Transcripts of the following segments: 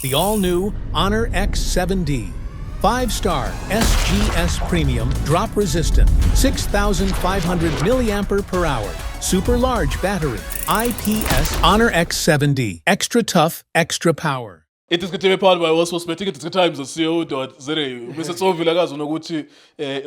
The all-new Honor X7D. 5-star SGS Premium Drop Resistant, 6,500 milliampere per hour. Super large battery. IPS Honor X7D. Extra tough, extra power. It is getting powered by Westport Sport. Tickets at co.za. Mr. Sovila Gazunoguchi,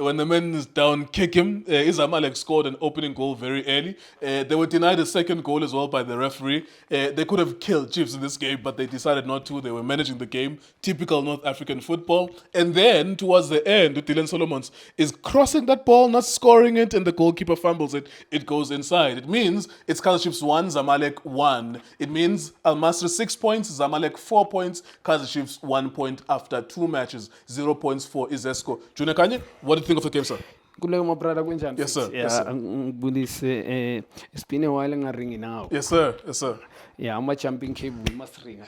when the man is down, kick him. Zamalek scored an opening goal very early. They were denied a second goal as well by the referee. They could have killed Chiefs in this game, but they decided not to. They were managing the game. Typical North African football. And then, towards the end, Dylan Solomons is crossing that ball, not scoring it, and the goalkeeper fumbles it. It goes inside. It means it's Kaizer Chiefs 1, Zamalek 1. It means Al Masry 6 points, Zamalek 4 points. Kaizer Chiefs 1 point after 2 matches, 0 points for Izesco. Junior Kanye, what do you think of the game, sir? Kuleyo my brother kunjani? Yes, sir. Yeah, Yes, sir. ngibulise it's been a while ngaringi now. Yes, sir. Yes, sir. Yeah, ama jumping cable must ring.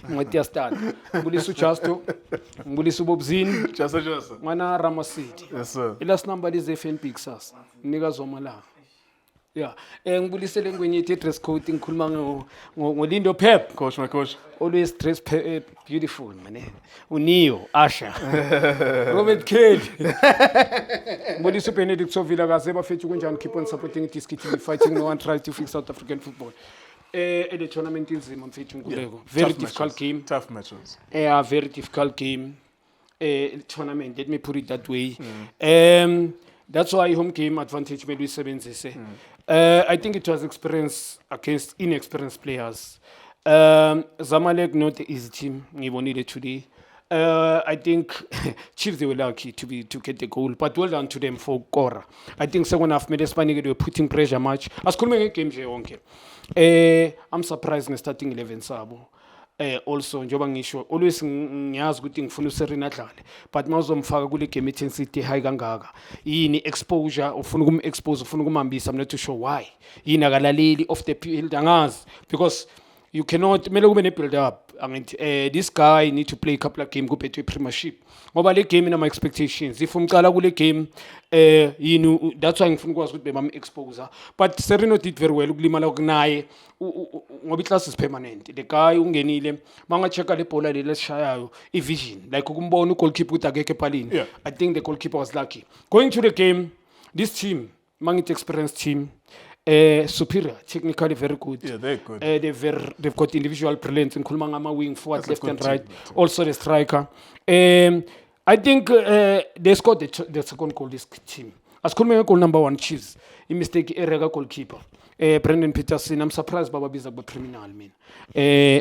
Ngathi ya start. Ngibulisa uJusto, ngibulisa uBobzini, Just sir. mana Ramasidi. Yes, sir. Ilast number is FNP kusasa. Nika zomalanga. Yeah, ngibulisele ngwenye ithi dress code ngikhuluma ngolindo Pep. Coach, my coach. Always dress beautiful, man. Unio, Asha. Robert Kelly. Ngibulisa uBenedict Sovila kaze bafethu kunjani, keep on supporting this kitty fighting, no one tries to fix South African football. The tournament inzima mfethu Nkululeko. Very Tough difficult matches. game. Tough matches. Yeah, very difficult game. Tournament, let me put it that way. That's why home game advantage made with 7. I think it was experience against inexperienced players. Zamalek not an easy team. Ngibonile today. I think Chiefs they were lucky to get the goal, but well done to them for Kora. I think second half made Spanish they were putting pressure much. As kulme game je wonke. I'm surprised in starting 11 sabo. Also njoba ngisho always ngiyazi ukuthi ngifuna uSerena adlale, but mawuzomfaka kule game intensity high kangaka yini exposure ufuna expose ufuna kumhambisa, I'm not too sure why yini akalaleli off the field angazi, because you cannot mele kube ne build up. I mean, this guy need to play a couple of games kuphethe Premiership ngoba le game ina my expectations. If umqala kule game yini, that's why ngifuna ukwazi ukuthi bemam exposure, but Serena did very well ukulimala kunaye ngoba iclass is permanent. The guy ungenile manga checka le bhola le leshayayo I vision like ukumbona goalkeeper ukuthi akeke palini. Yeah. I think the goalkeeper was lucky going to the game. This team mangit experienced team, superior, technically very good. Yeah, they're good. They've got individual brilliance in Kulmangama wing, forward, That's a left and good right. team. Also the striker. I think they scored the second goal, this team. As Kulmanga goal number 1, Chiefs. He mistake Erega goalkeeper. Brendan Peterson, I'm surprised Baba Biza ba criminal mean.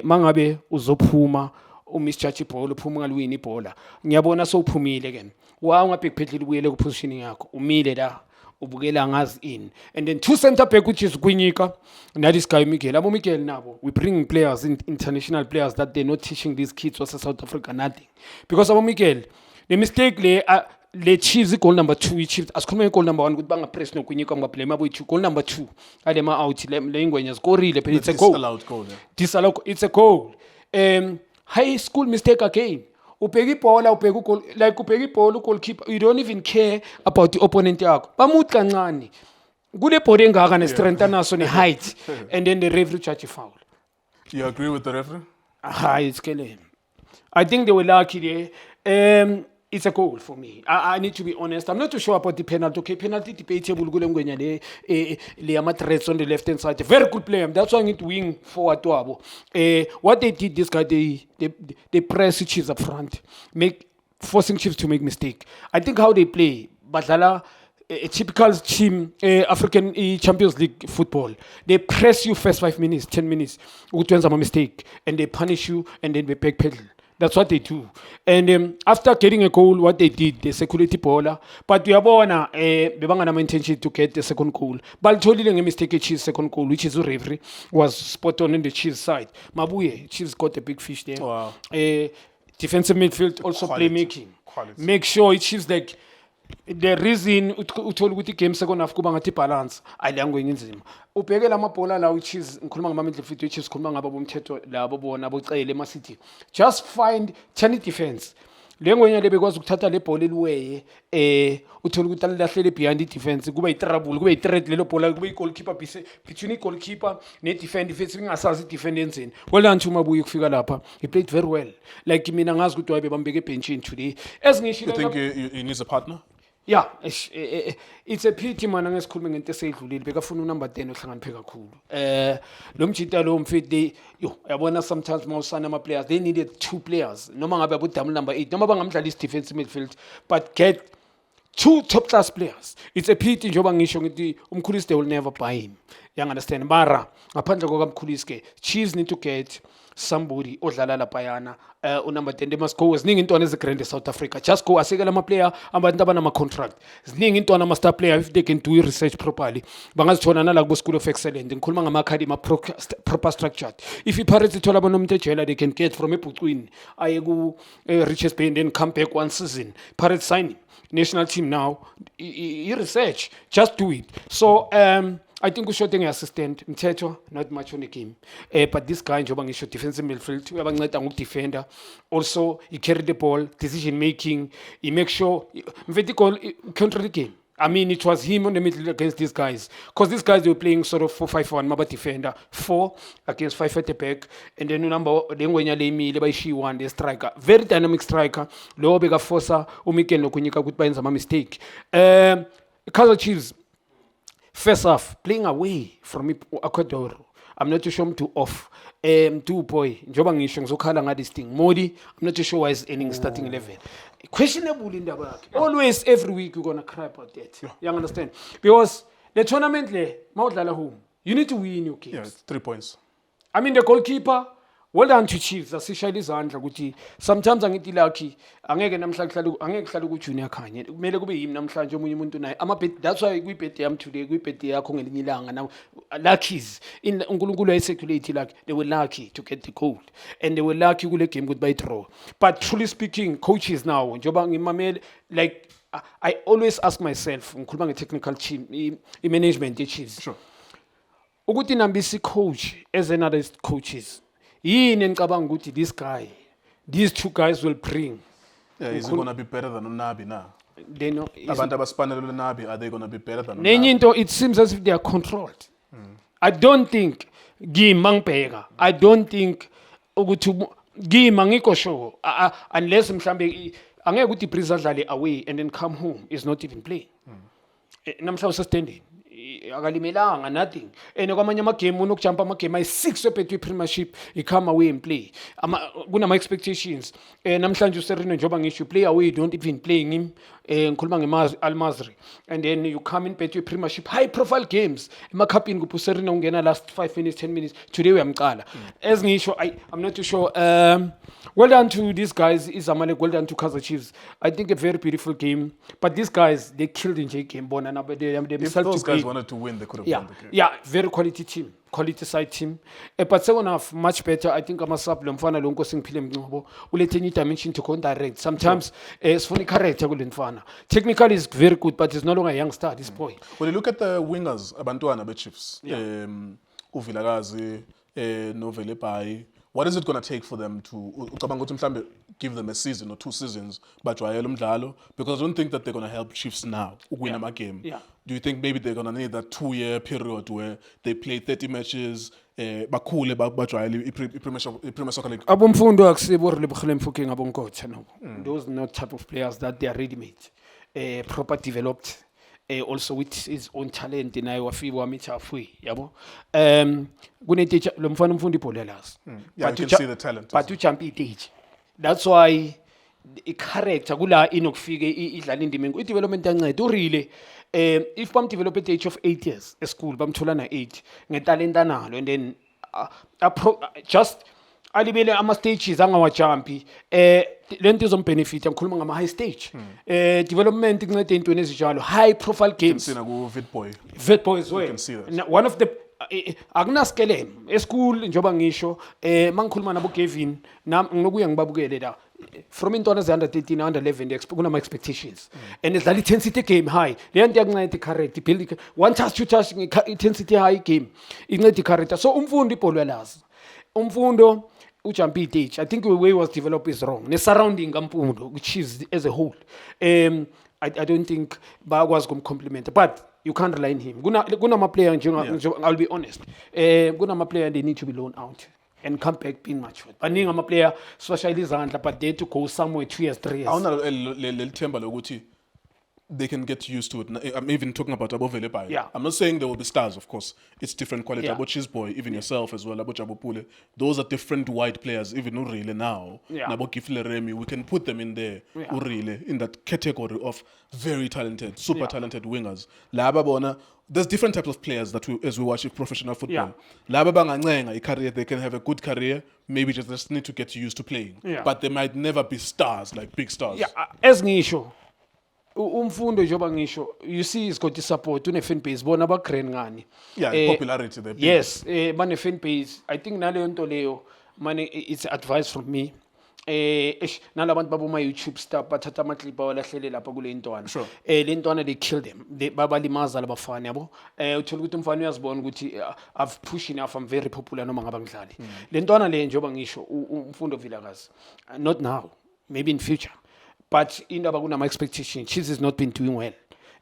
Mangabe uzophuma umischachi ball uphuma ngalwini ibhola. Ngiyabona so uphumile again. Wa ungabhekphedlela ubuyele ku position yakho. Umile la. Ubukela ngazi in, and then 2 center back which is Kwinyika and that is guy Miguel. Abo Miguel nabo we bring players international players that they're not teaching these kids was South Africa nothing, because Abo Miguel the mistake le Chiefs goal number 2 Chiefs asikhuluma goal number 1 ukuthi banga press no Kwinyika ngaplay mabo 2 goal number 2 ale ma out le ingwenya scoreile but it's a goal. Disallowed goal. Yeah. Disallowed, it's a goal. High school mistake again. Upegi bhola upegi goal, like upegi bhola goalkeeper, you don't even care about the opponent yakho bamuthi kancane kule bhola engaka ne strength anaso ne height, and then the referee charge a foul. You agree with the referee? It's killing. I think they were lucky there. It's a goal for me. I need to be honest. I'm not too sure about the penalty. Okay, penalty debatable kule ngwenya le ama threats on the left hand side. Very good player. That's why I need to wing forward to abo. What they did, this guy, they press Chiefs up front, forcing Chiefs to make mistake. I think how they play, Badlala, a typical team, African Champions League football. They press you first 5 minutes, 10 minutes, which one's a mistake, and they punish you, and then they backpedal. That's what they do. And after getting a goal, what they did, the security bowler. But we have no intention to get the second goal. But totally a mistake, Chiefs second goal, which is referee was spot on in the Chiefs side. Mabuye, Chiefs got a big fish there. Wow. Defensive midfield, also Quality. playmaking. Quality. Make sure it Chiefs like the reason uthole ukuthi game second half kuba ngathi balance ayilango inzima ubheke lamabhola la which is ngikhuluma ngama midfield which is khuluma ngaba bomthetho labo bona bocele ema city, just find turn defense le ngwenya lebekwazi ukuthatha le ball eliweye uthola ukuthi alilahlele behind i-defense kuba i-trouble kuba i-threat lelo bhola kuba i-goalkeeper between i-goalkeeper ne-defend ifethi ingasazi i-defend enzeni well done to Mabuyi ukufika lapha he played very well like mina ngazi ukuthi wabe bambeke benchini today You think he needs a partner? yeah it's a pity mana ngesikhulume ngento eseyidlulile bekafuna unumber 10 ohlangana kakhulu lo mjita lo mfiti yabona sometimes mawusana ama players they needed 2 players noma ngabe abudamu number 8 noma bangamdlala defensive midfield but get 2 top class players. It's a pity njoba ngisho ngithi umkhulisi they will never buy him. You understand? Mara ngaphandle kokamkhulisi ke Chiefs need to get somebody odlala laphayana unumber 10 they must go ziningi intwana ezigrand eSouth Africa just go asekela ama player abantu abanama contract ziningi intwana ama star player if they can do research properly bangazithola nala ku School of Excellence ngikhuluma ngama academy proper structured if iPirates ithola abonomuntu ejela they can get from eBhucwini aye ku Richards Bay and then come back one season Pirates sign national team now research just do it so I think we should take assistant Mthetho not much on the game but this guy njoba ngisho defensive midfield uyabanceda ngokudefender also he carry the ball decision making he make sure mfethi goal counter the game I mean it was him on the middle against these guys because these guys they were playing sort of 4-5-1 maba defender 4 against 5 at the back and then number lengwenya lemile bayishiya the striker very dynamic striker lo beka forcer umikeni lokunyika ukuthi bayenza ama mistake Kaizer Chiefs first half playing away from Ecuador I'm not too sure to off two boy njoba ngisho ngizokhala nga this thing Modi I'm not too sure why is ending starting 11 questionable indaba yakhe always every week you're going to cry about that you understand because the tournament le mawudlala home you need to win your games 3 points I mean the goalkeeper well done to Chiefs asishayile izandla ukuthi sometimes angithi lucky angeke namhlanje angeke hlala ku junior khanye kumele kube yimi namhlanje omunye umuntu naye ama bet that's why kwi bet yami today kwi bet yakho ngelinye ilanga now luckies in uNkulunkulu ayisecurate like they were lucky to get the goal and they were lucky kule game goodbye draw but truly speaking coaches now njoba ngimamele like I always ask myself ngikhuluma nge-technical team i-management ye-Chiefs sure ukuthi nambisi coach as another coaches yini engicabanga ukuthi these 2 guys will bring is he going to be better than Nabi now they know abantu abaspanele Nabi are they going to be better than nenye into it seems as if they are controlled I don't think ngimangibheka I don't think ukuthi ngiko sure unless mhlambe angeke ukuthi Breeze adlale away and then come home is not even playing namhla usestanding akalimelanga nothing and kwamanye ama game unokujumpa ama game ay6 ebethu premiership he come away and play kunama expectations namhlanje uSerino njoba ngisho play away don't even playing him ngikhuluma ngeAl-Masri and then you come in bethu premiership high profile games emakhapini kuphu Serino ungena last 5 minutes 10 minutes today uyamqala as ngisho I'm not too sure well done to these guys Zamalek well done to Kaizer Chiefs I think a very beautiful game but these guys they killed in J game bona na if those guys wanted to win they could have won the game yeah very quality team quality side team but second half much better I think ama-sub lo mfana lo Nkosi Ngiphile Mncube ulethe enye dimension to direct sometimes sifuna i-character kule mfana technically is very good but he's no longer a young star this boy when you look at the wingers abantwana be-Chiefs uVilakazi noVelebhayi what is it going to take for them to ucabanga ukuthi mhlambe give them a season or 2 seasons bajwayele umdlalo because I don't think that they're going to help Chiefs now win a game do you think maybe they're going to need that 2-year period where they play 30 matches bakhule bajwayele i-Premier Soccer League abomfundo akusibo Relebohile Mofokeng abonkotsha no those not type of players that they are ready made proper developed also with his own talent naye wafika wamitha halfway yabo kuneteacher lo mfana umfundi ibhola lazi yeah, you can see the talent but ujump stage that's why i-character kula inokufika idlala indima i-development yanceda urile if bam develop at the age of 8 years e-school bamthola na 8 ngetalent analo and then just alibele ama-stages angawajumpi lento izombenefit ngikhuluma ngama-high stage development kuncede ey'ntweni ezinjalo high profile games Witboy as well one of the akunaskeleme eschool njoba ngisho mangikhuluma nabo Gavin nginokuya ngibabukele la from intwana ze-under 13 under 11 kunama expectations and idlala intensity game high leyo nto yakunceda i-character build one touch 2 touch intensity high game inceda i-character so umfundo ibhola lazi umfundo Ujampi Age, I think the way it was developed is wrong. The surrounding Kampundo, which is as a whole, I don't think Bagwas going compliment, but you can't rely on him. Guna ma player, I'll be honest. Guna ma player, they need to be loaned out and come back being matured. But I'm a player, especially Zandla, but they to go somewhere 2 years, 3 years. I want to they can get used to it. I'm even talking about Abo Velepai. Yeah. I'm not saying there will be stars, of course. It's different quality. Yeah. Abo Chisboy, even yourself as well, Abo Jabopule. Those are different white players, even Urile now. Yeah. Nabo Gifle Remy, we can put them in there, Yeah. Urile, in that category of very talented, super Yeah. talented wingers. Laba Bona, there's different types of players that we, as we watch professional football. Yeah. Laba Banganenga, career, they can have a good career, maybe just need to get used to playing. Yeah. But they might never be stars, like big stars. Yeah, as ngisho umfundo njengoba ngisho, you see he's got the support une fan base bona ba grand ngani. Yeah, popularity there. Yes, bane fan base. I think naleyo nto leyo mane it's advice from me. Nalabantu baboma YouTube star bathatha amaclip awalahlele lapha kule ntwana. Sure. Le ntwana they kill them. Babalimaza labafana yabo. Uthola ukuthi umfana uyazibona ukuthi I've pushed enough, I'm very popular noma ngabangidlali. Le ntwana le njengoba ngisho umfundo Vilakazi. Not now, maybe in future. But indaba kunama expectation, Chiefs has not been doing well.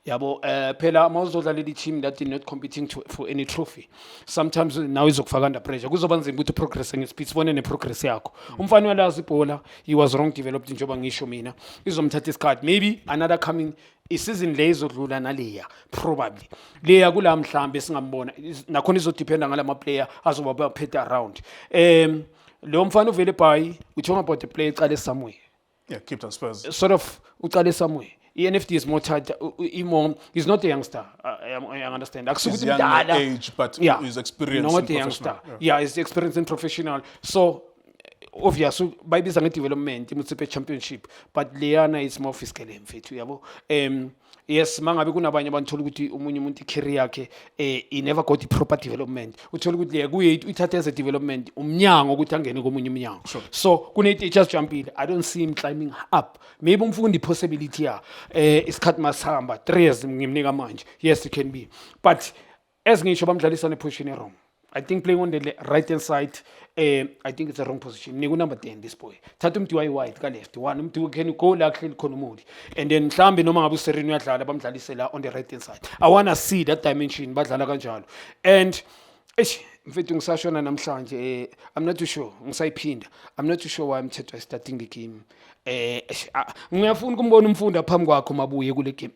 Yabo, phela mawuzodlala team that is not competing for any trophy. Sometimes now izokufaka under pressure. Kuzoba nzima ukuthi progress ngespeed sibone ne progress yakho. Umfana walazi ibhola, he was wrong developed njengoba ngisho mina. Izomthatha isikhathi. Maybe another coming isizini le izodlula naleya probably. Leya kula mhlambe singambona. Nakhona izodependa ngala ma player azoba baphethe around. Lo mfana uvele bhayi, we talking about the player eqale somewhere. Yeah, Cape Town Spurs. Sort of uqale somewhere. ENFD is more tight. He's not a youngster. I understand. He's young in age, but he's experienced. Not a youngster. Yeah, he's experienced in professional. So obviously, by this development, he must be championship. But Liana is more fiscal yabo. Yes, mangabe kunabanye abantu ukuthi umunye umuntu career yakhe he never got the proper development. Uthola ukuthi kuye uthatha as a development umnyango ukuthi angene komunye umnyango. So kune teachers jumpile. I don't see him climbing up. Maybe umfundi possibility ya isikhathi masihamba 3 years ngimnika manje. Yes, it can be. But as ngisho bamdlalisa ne position wrong. I think playing on the right hand side, I think it's a wrong position. Niku number 10, this boy. Thatha umntu wide ka left. One umntu can go la kheli khona umudi. And then mhlambe noma ngabe uSereni uyadlala bamdlalisela on the right hand side. I want to see that dimension badlala kanjalo. And mfethu ngisashona namhlanje I'm not too sure ngisayiphinda. I'm not too sure why umthetho starting the game. Ngiyafuna ukumbona umfundi aphambi kwakho mabuye kule game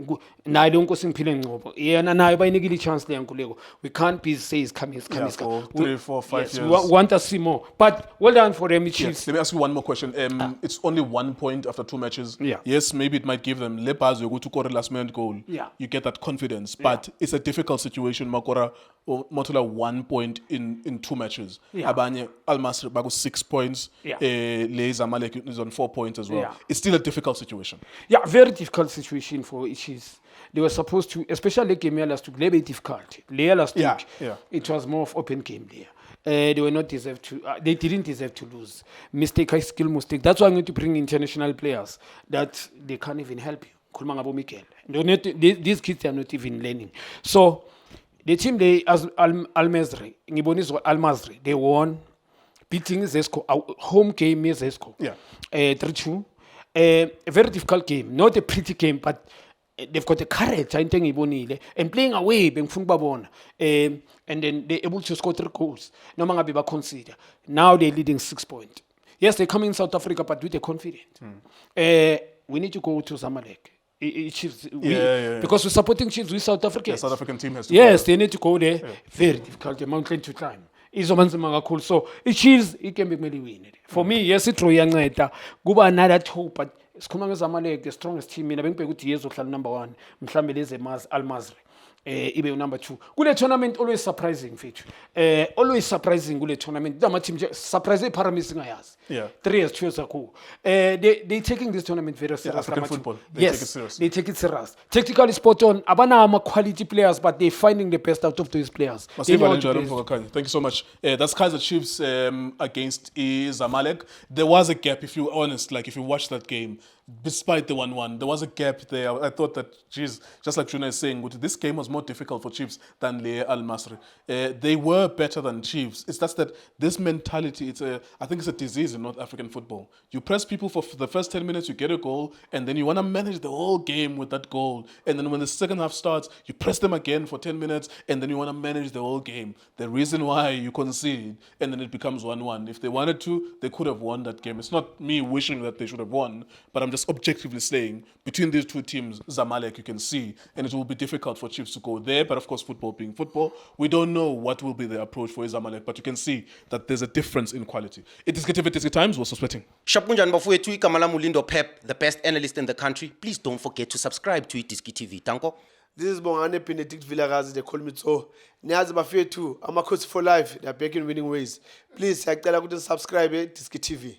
naye lo nkosi ngiphile ngcobo yena naye bayinikile chance le yankuleko. We can't be say he's coming for 3, 4, 5 yes, years. We want to see more, but well done for them Chiefs. Yes, let me ask you one more question. It's only 1 point after 2 matches. Yeah. Yes, maybe it might give them Lepazo go to score last minute goal. Yeah. You get that confidence, but it's a difficult situation. Makora Motula 1 point in 2 matches. Yeah. Abanye Almasri bago 6 points. Yeah. Zamalek is on 4 points as well. Yeah. It's still a difficult situation. Yeah, very difficult situation for Chiefs. They were supposed to, especially game last week, very difficult. Last week, it was more of open game there. They were not deserved to. They didn't deserve to lose. Mistake, high skill mistake. That's why I'm going to bring international players that they can't even help you. Kulmangabo Mikel. These kids are not even learning. So the team they as Al-Mazri, Al-Mazri, they won, beating Zesco. Home game is Zesco. Yeah. 3-2. A very difficult game, not a pretty game, but they've got a courage. I think and playing away, and then they're able to score 3 goals. No manga be consider. Now they're leading 6 points. Yes, they're coming in South Africa, but with a confidence. We need to go to Zamalek. Chiefs, because we're supporting Chiefs with South Africa. The South African team has to yes, they need to go there. Yeah. Very difficult, a mountain to climb. Cool. So it Chiefs, it can be maybe win it. For me, yes, it's true. Go another hope, but it's coming as Zamalek, the strongest team. In a years of number 1. Mhlambe Al-Mazri. Ibe number 2. Kule tournament always surprising feature. Always surprising kule tournament. Dama team surprising parameters ngayas. Yeah. 3 years, 2 years ago. They taking this tournament very serious. African football. They take it serious. They take it serious. Technically spot on. Abana ama quality players, but they're finding the best out of those players. Thank you so much. That's Kaizer Chiefs against Zamalek. There was a gap, if you're honest, like if you watch that game, despite the 1-1, there was a gap there. I thought that, geez, just like Juna is saying, this game was was more difficult for Chiefs than Leah Al Masri. They were better than Chiefs. It's just that this mentality, I think it's a disease in North African football. You press people for the first 10 minutes, you get a goal, and then you want to manage the whole game with that goal. And then when the second half starts, you press them again for 10 minutes, and then you want to manage the whole game. The reason why you concede, and then it becomes 1-1. If they wanted to, they could have won that game. It's not me wishing that they should have won, but I'm just objectively saying, between these two teams, Zamalek, you can see, and it will be difficult for Chiefs to go there, but of course, football being football, we don't know what will be the approach for Zamalek, but you can see that there's a difference in quality. It is Tiski Times, we're sweating. Shapunjan bafowethu Kamala Mulindo Pep, the best analyst in the country. Please don't forget to subscribe to Tiski TV. Tanko. This is Bongane Benedict Villagazi, they call me so. Niazi bafethu, I'm a coach for life. They're back in winning ways. Please, I tell you to subscribe to Tiski TV.